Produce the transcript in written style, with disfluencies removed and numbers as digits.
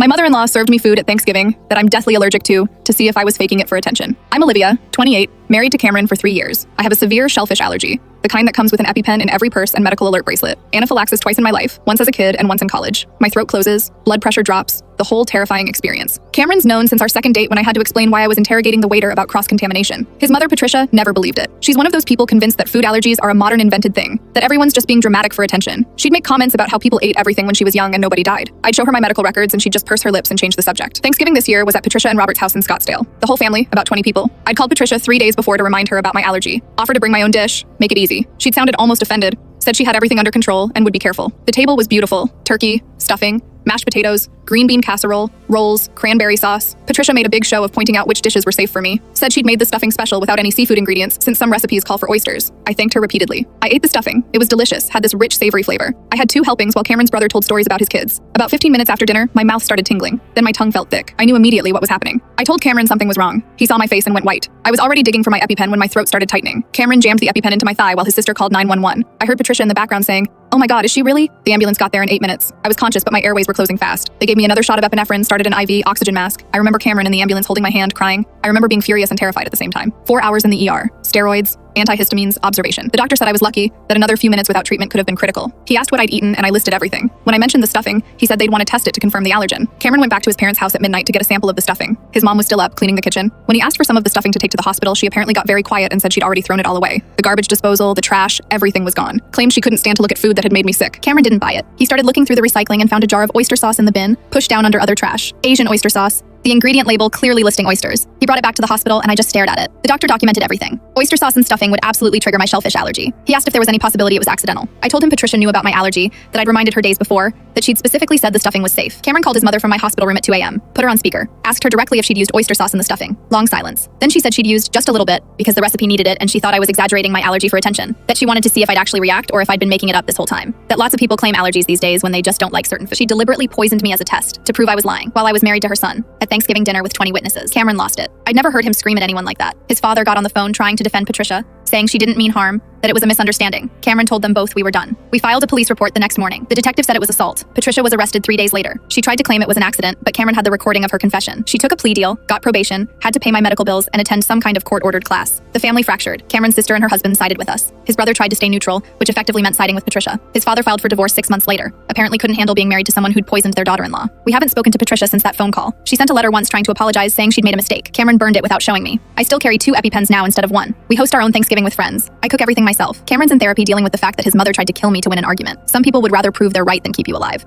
My mother-in-law served me food at Thanksgiving that I'm deathly allergic to see if I was faking it for attention. I'm Olivia, 28, married to Cameron for 3 years. I have a severe shellfish allergy, the kind that comes with an EpiPen in every purse and medical alert bracelet. Anaphylaxis twice in my life, once as a kid and once in college. My throat closes, blood pressure drops, the whole terrifying experience. Cameron's known since our second date when I had to explain why I was interrogating the waiter about cross-contamination. His mother, Patricia, never believed it. She's one of those people convinced that food allergies are a modern invented thing, that everyone's just being dramatic for attention. She'd make comments about how people ate everything when she was young and nobody died. I'd show her my medical records and she'd just purse her lips and change the subject. Thanksgiving this year was at Patricia and Robert's house in Scottsdale. The whole family, about 20 people. I'd called Patricia 3 days before to remind her about my allergy, offered to bring my own dish, make it easy. She'd sounded almost offended, said she had everything under control and would be careful. The table was beautiful: turkey, stuffing, mashed potatoes, green bean casserole, rolls, cranberry sauce. Patricia made a big show of pointing out which dishes were safe for me. Said she'd made the stuffing special without any seafood ingredients since some recipes call for oysters. I thanked her repeatedly. I ate the stuffing. It was delicious, had this rich, savory flavor. I had 2 helpings while Cameron's brother told stories about his kids. About 15 minutes after dinner, my mouth started tingling. Then my tongue felt thick. I knew immediately what was happening. I told Cameron something was wrong. He saw my face and went white. I was already digging for my EpiPen when my throat started tightening. Cameron jammed the EpiPen into my thigh while his sister called 911. I heard Patricia in the background saying, "Oh my God, is she really?" The ambulance got there in 8 minutes. I was conscious, but my airways were closing fast. They gave me another shot of epinephrine, started an IV oxygen mask. I remember Cameron in the ambulance holding my hand, crying. I remember being furious and terrified at the same time. 4 hours in the ER. Steroids, antihistamines, observation. The doctor said I was lucky, that another few minutes without treatment could have been critical. He asked what I'd eaten, and I listed everything. When I mentioned the stuffing, he said they'd want to test it to confirm the allergen. Cameron went back to his parents' house at midnight to get a sample of the stuffing. His mom was still up, cleaning the kitchen. When he asked for some of the stuffing to take to the hospital, she apparently got very quiet and said she'd already thrown it all away. The garbage disposal, the trash, everything was gone. Claimed she couldn't stand to look at food that had made me sick. Cameron didn't buy it. He started looking through the recycling and found a jar of oyster sauce in the bin, pushed down under other trash. Asian oyster sauce. The ingredient label clearly listing oysters. He brought it back to the hospital and I just stared at it. The doctor documented everything. Oyster sauce and stuffing would absolutely trigger my shellfish allergy. He asked if there was any possibility it was accidental. I told him Patricia knew about my allergy, that I'd reminded her days before, that she'd specifically said the stuffing was safe. Cameron called his mother from my hospital room at 2 a.m., put her on speaker, asked her directly if she'd used oyster sauce in the stuffing. Long silence. Then she said she'd used just a little bit because the recipe needed it and she thought I was exaggerating my allergy for attention. That she wanted to see if I'd actually react or if I'd been making it up this whole time. That lots of people claim allergies these days when they just don't like certain foods. She deliberately poisoned me as a test to prove I was lying while I was married to her son at Thanksgiving dinner with 20 witnesses. Cameron lost it. I'd never heard him scream at anyone like that. His father got on the phone trying to defend Patricia, saying she didn't mean harm, that it was a misunderstanding. Cameron told them both we were done. We filed a police report the next morning. The detective said it was assault. Patricia was arrested 3 days later. She tried to claim it was an accident, but Cameron had the recording of her confession. She took a plea deal, got probation, had to pay my medical bills, and attend some kind of court-ordered class. The family fractured. Cameron's sister and her husband sided with us. His brother tried to stay neutral, which effectively meant siding with Patricia. His father filed for divorce 6 months later. Apparently couldn't handle being married to someone who'd poisoned their daughter-in-law. We haven't spoken to Patricia since that phone call. She sent a letter once trying to apologize, saying she'd made a mistake. Cameron burned it without showing me. I still carry 2 EpiPens now instead of 1. We host our own Thanksgiving with friends. I cook everything myself. Cameron's in therapy dealing with the fact that his mother tried to kill me to win an argument. Some people would rather prove they're right than keep you alive.